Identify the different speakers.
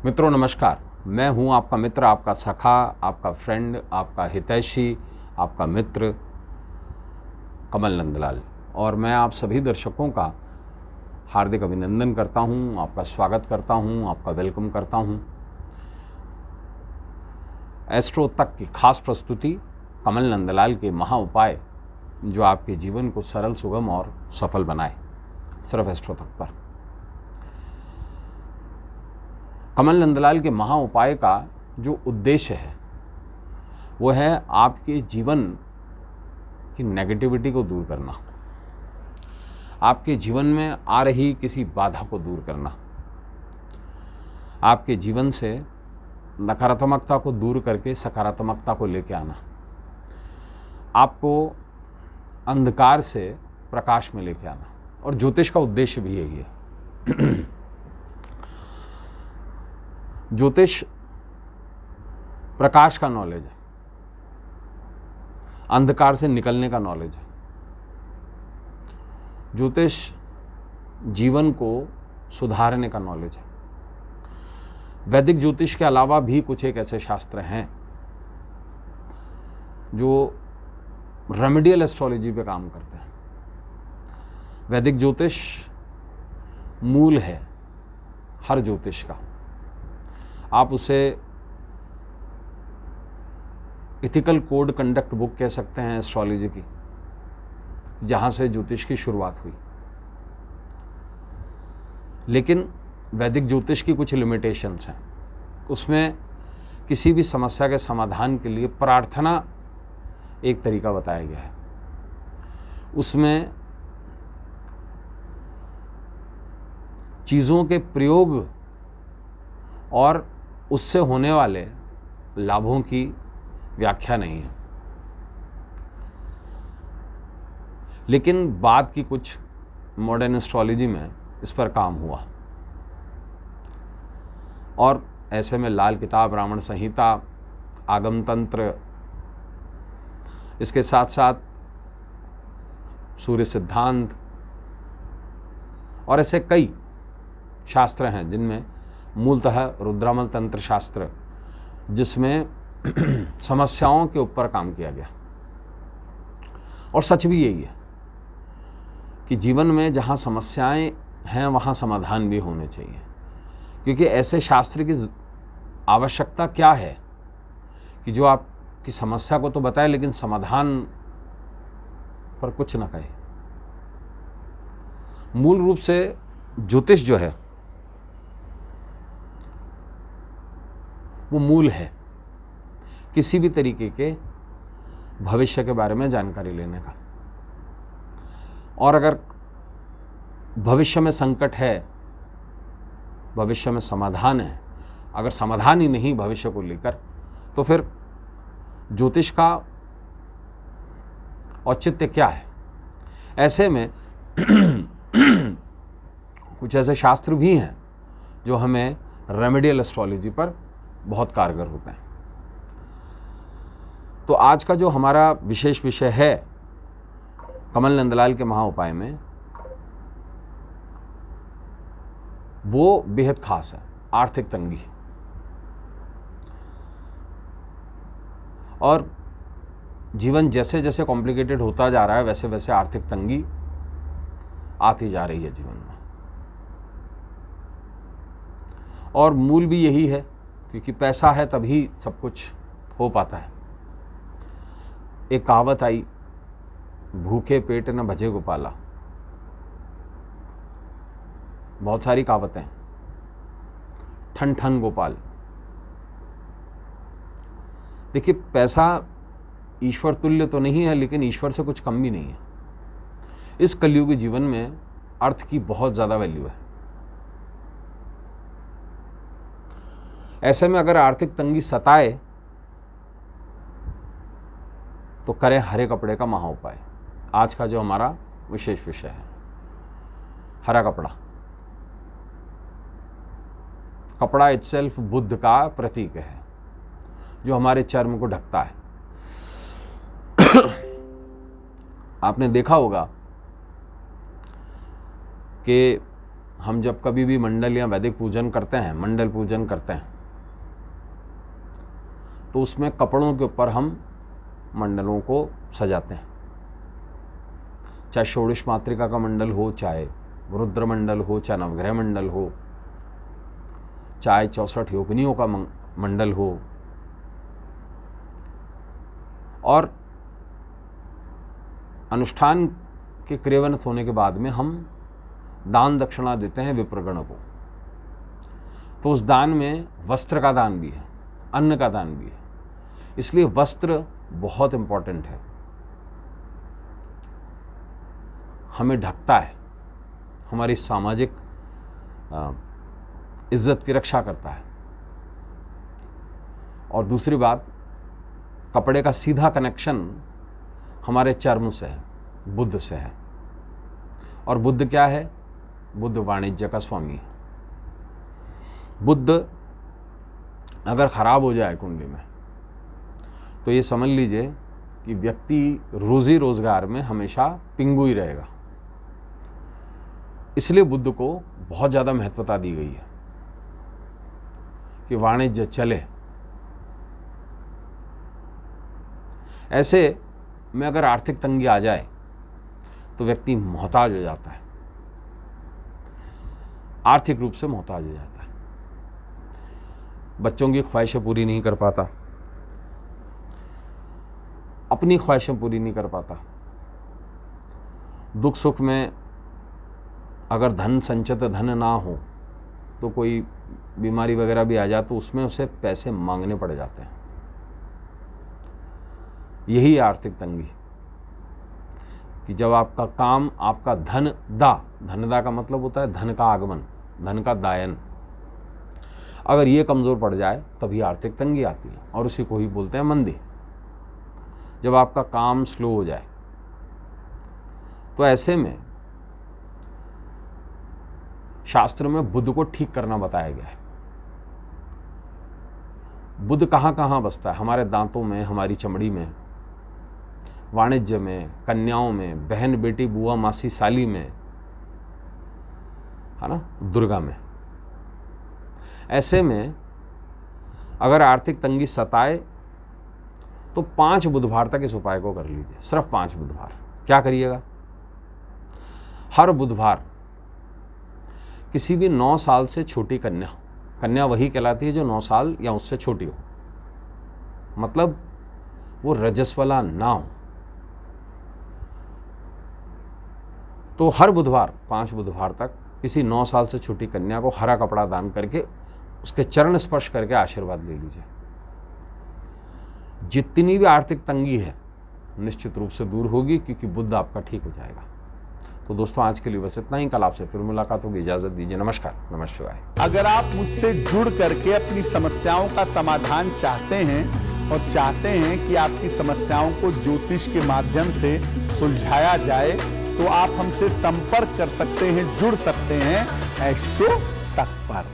Speaker 1: मित्रों नमस्कार। मैं हूं आपका मित्र, आपका सखा, आपका फ्रेंड, आपका हितैषी, आपका मित्र कमल नंदलाल। और मैं आप सभी दर्शकों का हार्दिक अभिनंदन करता हूं, आपका स्वागत करता हूं, आपका वेलकम करता हूं। एस्ट्रो तक की खास प्रस्तुति कमल नंदलाल के महा उपाय जो आपके जीवन को सरल, सुगम और सफल बनाए, सिर्फ एस्ट्रो तक पर। कमल नंदलाल के महा उपाय का जो उद्देश्य है वो है आपके जीवन की नेगेटिविटी को दूर करना, आपके जीवन में आ रही किसी बाधा को दूर करना, आपके जीवन से नकारात्मकता को दूर करके सकारात्मकता को लेके आना, आपको अंधकार से प्रकाश में लेके आना। और ज्योतिष का उद्देश्य भी यही है। ज्योतिष प्रकाश का नॉलेज है, अंधकार से निकलने का नॉलेज है। ज्योतिष जीवन को सुधारने का नॉलेज है। वैदिक ज्योतिष के अलावा भी कुछ एक ऐसे शास्त्र हैं जो रेमेडियल एस्ट्रोलॉजी पे काम करते हैं। वैदिक ज्योतिष मूल है हर ज्योतिष का। आप उसे इथिकल कोड कंडक्ट बुक कह सकते हैं एस्ट्रोलॉजी की, जहाँ से ज्योतिष की शुरुआत हुई। लेकिन वैदिक ज्योतिष की कुछ लिमिटेशंस हैं। उसमें किसी भी समस्या के समाधान के लिए प्रार्थना एक तरीका बताया गया है। उसमें चीज़ों के प्रयोग और उससे होने वाले लाभों की व्याख्या नहीं है। लेकिन बाद की कुछ मॉडर्न एस्ट्रोलॉजी में इस पर काम हुआ और ऐसे में लाल किताब, ब्राह्मण संहिता, आगम तंत्र, इसके साथ साथ सूर्य सिद्धांत और ऐसे कई शास्त्र हैं जिनमें मूलतः रुद्रामल तंत्र शास्त्र, जिसमें समस्याओं के ऊपर काम किया गया। और सच भी यही है कि जीवन में जहाँ समस्याएं हैं वहाँ समाधान भी होने चाहिए। क्योंकि ऐसे शास्त्र की आवश्यकता क्या है कि जो आपकी समस्या को तो बताए लेकिन समाधान पर कुछ न कहे। मूल रूप से ज्योतिष जो है वो मूल है किसी भी तरीके के भविष्य के बारे में जानकारी लेने का। और अगर भविष्य में संकट है, भविष्य में समाधान है, अगर समाधान ही नहीं भविष्य को लेकर, तो फिर ज्योतिष का औचित्य क्या है? ऐसे में कुछ ऐसे शास्त्र भी हैं जो हमें रेमेडियल एस्ट्रोलॉजी पर बहुत कारगर होते हैं। तो आज का जो हमारा विशेष विषय है कमल नंदलाल के महा उपाय में, वो बेहद खास है। आर्थिक तंगी। और जीवन जैसे जैसे कॉम्प्लिकेटेड होता जा रहा है वैसे वैसे आर्थिक तंगी आती जा रही है जीवन में। और मूल भी यही है, क्योंकि पैसा है तभी सब कुछ हो पाता है। एक कहावत आई, भूखे पेट न भजे गोपाला। बहुत सारी कहावतें, ठन ठन गोपाल। देखिए, पैसा ईश्वर तुल्य तो नहीं है, लेकिन ईश्वर से कुछ कम भी नहीं है। इस कलयुगी जीवन में अर्थ की बहुत ज़्यादा वैल्यू है। ऐसे में अगर आर्थिक तंगी सताए तो करें हरे कपड़े का महा उपाय। आज का जो हमारा विशेष विषय है, हरा कपड़ा। कपड़ा इटसेल्फ बुद्ध का प्रतीक है, जो हमारे चर्म को ढकता है। आपने देखा होगा कि हम जब कभी भी मंडल या वैदिक पूजन करते हैं, मंडल पूजन करते हैं, तो उसमें कपड़ों के ऊपर हम मंडलों को सजाते हैं। चाहे षोडश मातृका का मंडल हो, चाहे रुद्र मंडल हो, चाहे नवग्रह मंडल हो, चाहे 64 योगिनियों का मंडल हो। और अनुष्ठान के क्रियान्वित होने के बाद में हम दान दक्षिणा देते हैं विप्रगण को। तो उस दान में वस्त्र का दान भी है, अन्न का दान भी है। इसलिए वस्त्र बहुत इंपॉर्टेंट है, हमें ढकता है, हमारी सामाजिक इज्जत की रक्षा करता है। और दूसरी बात, कपड़े का सीधा कनेक्शन हमारे चर्म से है, बुद्ध से है। और बुद्ध क्या है? बुद्ध वाणिज्य का स्वामी है। बुद्ध अगर खराब हो जाए कुंडली में, तो ये समझ लीजिए कि व्यक्ति रोजी रोजगार में हमेशा पिंगु ही रहेगा। इसलिए बुद्ध को बहुत ज़्यादा महत्वता दी गई है कि वाणिज्य चले। ऐसे में अगर आर्थिक तंगी आ जाए तो व्यक्ति मोहताज हो जाता है, आर्थिक रूप से मोहताज हो जाता है, बच्चों की ख्वाहिशें पूरी नहीं कर पाता, अपनी ख्वाहिशें पूरी नहीं कर पाता। दुख सुख में अगर धन संचित धन ना हो तो कोई बीमारी वगैरह भी आ जाए तो उसमें उसे पैसे मांगने पड़ जाते हैं। यही आर्थिक तंगी कि जब आपका काम, आपका धनदा का मतलब होता है धन का आगमन, धन का दायन, अगर ये कमज़ोर पड़ जाए तभी आर्थिक तंगी आती है, और उसी को ही बोलते हैं मंदी। जब आपका काम स्लो हो जाए, तो ऐसे में शास्त्र में बुद्ध को ठीक करना बताया गया है। बुद्ध कहाँ कहाँ बसता है? हमारे दांतों में, हमारी चमड़ी में, वाणिज्य में, कन्याओं में, बहन बेटी बुआ मासी साली में, है ना, दुर्गा में। ऐसे में अगर आर्थिक तंगी सताए तो 5 बुधवार तक इस उपाय को कर लीजिए, सिर्फ 5 बुधवार। क्या करिएगा? हर बुधवार किसी भी 9 साल से छोटी कन्या वही कहलाती है जो 9 साल या उससे छोटी हो, मतलब वो रजस्वला ना हो, तो हर बुधवार 5 बुधवार तक किसी 9 साल से छोटी कन्या को हरा कपड़ा दान करके उसके चरण स्पर्श करके आशीर्वाद ले लीजिए। जितनी भी आर्थिक तंगी है निश्चित रूप से दूर होगी, क्योंकि बुद्ध आपका ठीक हो जाएगा। तो दोस्तों, आज के लिए बस इतना ही। कल आपसे फिर मुलाकात होगी। इजाजत दीजिए। नमस्कार। नमः शिवाय।
Speaker 2: अगर आप मुझसे जुड़ करके अपनी समस्याओं का समाधान चाहते हैं और चाहते हैं कि आपकी समस्याओं को ज्योतिष के माध्यम से सुलझाया जाए, तो आप हमसे संपर्क कर सकते हैं, जुड़ सकते हैं एस्ट्रो तक पर।